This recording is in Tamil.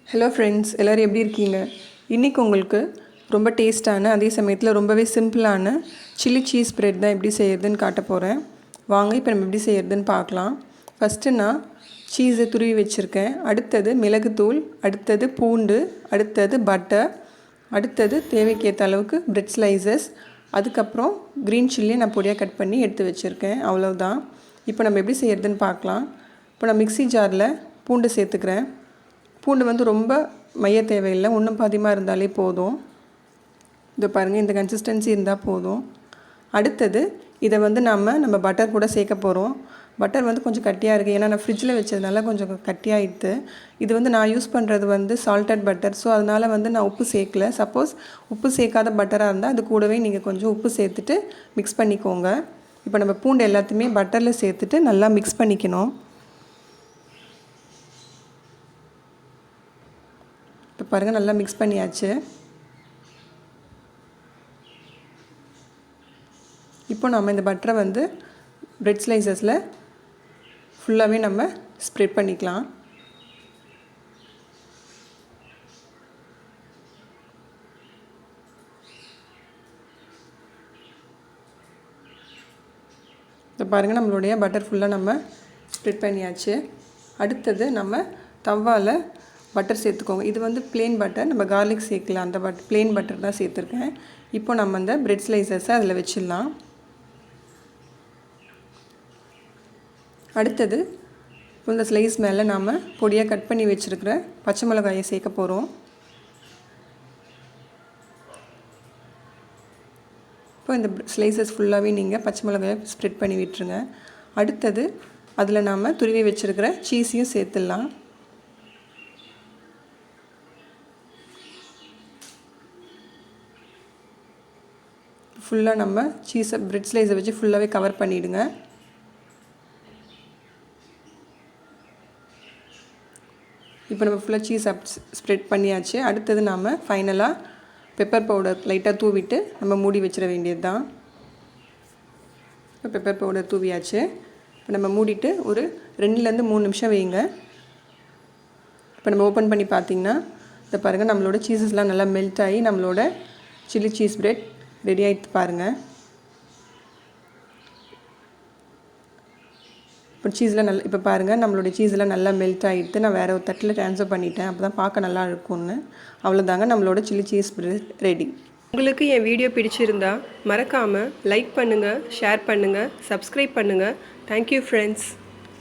ஹலோ ஃப்ரெண்ட்ஸ், எல்லோரும் எப்படி இருக்கீங்க? இன்றைக்கி உங்களுக்கு ரொம்ப டேஸ்ட்டான அதே சமயத்தில் ரொம்பவே சிம்பிளான சில்லி சீஸ் பிரெட் தான் எப்படி செய்கிறதுன்னு காட்ட போகிறேன். வாங்க இப்போ நம்ம எப்படி செய்கிறதுன்னு பார்க்கலாம். ஃபஸ்ட்டு நான் சீஸை துருவி வச்சுருக்கேன். அடுத்தது மிளகுத்தூள், அடுத்தது பூண்டு, அடுத்தது பட்டர், அடுத்தது தேவைக்கேற்ற அளவுக்கு பிரெட் ஸ்லைசஸ், அதுக்கப்புறம் க்ரீன் சில்லியை நான் பொடியாக கட் பண்ணி எடுத்து வச்சுருக்கேன். அவ்வளோதான். இப்போ நம்ம எப்படி செய்கிறதுன்னு பார்க்கலாம். இப்போ நான் மிக்ஸி ஜாரில் பூண்டு சேர்த்துக்கிறேன். பூண்டு ரொம்ப மைய தேவையில்லை, ஒன்றும் பாதியமாக இருந்தாலே போதும். இதை பாருங்கள், இந்த கன்சிஸ்டன்சி இருந்தால் போதும். அடுத்தது இதை நம்ம பட்டர் கூட சேர்க்க போகிறோம். பட்டர் கொஞ்சம் கட்டியாக இருக்குது, ஏன்னா நான் ஃப்ரிட்ஜில் வச்சதுனால கொஞ்சம் கட்டியாகிடுது. இது நான் யூஸ் பண்ணுறது சால்டட் பட்டர். ஸோ அதனால் நான் உப்பு சேர்க்கல. சப்போஸ் உப்பு சேர்க்காத பட்டராக இருந்தால் அது கூடவே நீங்கள் கொஞ்சம் உப்பு சேர்த்துட்டு மிக்ஸ் பண்ணிக்கோங்க. இப்போ நம்ம பூண்டு எல்லாத்தையுமே பட்டரில் சேர்த்துட்டு நல்லா மிக்ஸ் பண்ணிக்கணும். இப்போ பாருங்கள், நல்லா மிக்ஸ் பண்ணியாச்சு. இப்போ நம்ம இந்த பட்டரை பிரெட் ஸ்லைசஸில் ஃபுல்லாகவே நம்ம ஸ்ப்ரெட் பண்ணிக்கலாம். இப்போ பாருங்கள், நம்மளுடைய பட்டர் ஃபுல்லாக நம்ம ஸ்ப்ரெட் பண்ணியாச்சு. அடுத்தது நம்ம தவாவில் பட்டர் சேர்த்துக்கோங்க. இது ப்ளெயின் பட்டர், நம்ம கார்லிக் சேர்க்கலாம். அந்த ப்ளெயின் பட்டர் தான் சேர்த்துருக்கேன். இப்போ நம்ம அந்த பிரெட் ஸ்லைசஸை அதில் வச்சிடலாம். அடுத்தது இந்த ஸ்லைஸ் மேலே நாம் பொடியாக கட் பண்ணி வச்சுருக்கிற பச்சை மிளகாயை சேர்க்க போகிறோம். இப்போ இந்த ஸ்லைசஸ் ஃபுல்லாகவே நீங்கள் பச்சை மிளகாயை ஸ்ப்ரெட் பண்ணி விட்டுருங்க. அடுத்தது அதில் நாம் துருவி வச்சுருக்கிற சீஸையும் சேர்த்துடலாம். ஃபுல்லாக நம்ம சீஸை பிரெட் ஸ்லைஸை வச்சு ஃபுல்லாகவே கவர் பண்ணிவிடுங்க. இப்போ நம்ம ஃபுல்லாக சீஸ் ஸ்ப்ரெட் பண்ணியாச்சு. அடுத்தது நாம் ஃபைனலாக பெப்பர் பவுடர் லைட்டாக தூவிட்டு நம்ம மூடி வச்சிட வேண்டியது தான். இப்போ பெப்பர் பவுடர் தூவியாச்சு. இப்போ நம்ம மூடிட்டு ஒரு 2-3 நிமிஷம் வைங்க. இப்போ நம்ம ஓப்பன் பண்ணி பார்த்திங்கன்னா இதை பாருங்கள், நம்மளோட சீஸஸ்லாம் நல்லா மெல்ட் ஆகி நம்மளோட சில்லி சீஸ் பிரெட் ரெடி ஆகிட்டு பாருங்கள். இப்போ சீஸில் இப்போ பாருங்கள், நம்மளுடைய சீஸெலாம் நல்லா மெல்ட் ஆகிட்டு நான் வேறு ஒரு தட்டில் ட்ரான்ஸ்ஃபர் பண்ணிட்டேன். அப்போ தான் பார்க்க நல்லா இருக்கும்னு. அவ்வளோதாங்க, நம்மளோட சில்லி சீஸ் பிரெட் ரெடி. உங்களுக்கு என் வீடியோ பிடிச்சிருந்தா மறக்காமல் லைக் பண்ணுங்கள், ஷேர் பண்ணுங்கள், சப்ஸ்கிரைப் பண்ணுங்கள். Thank you friends.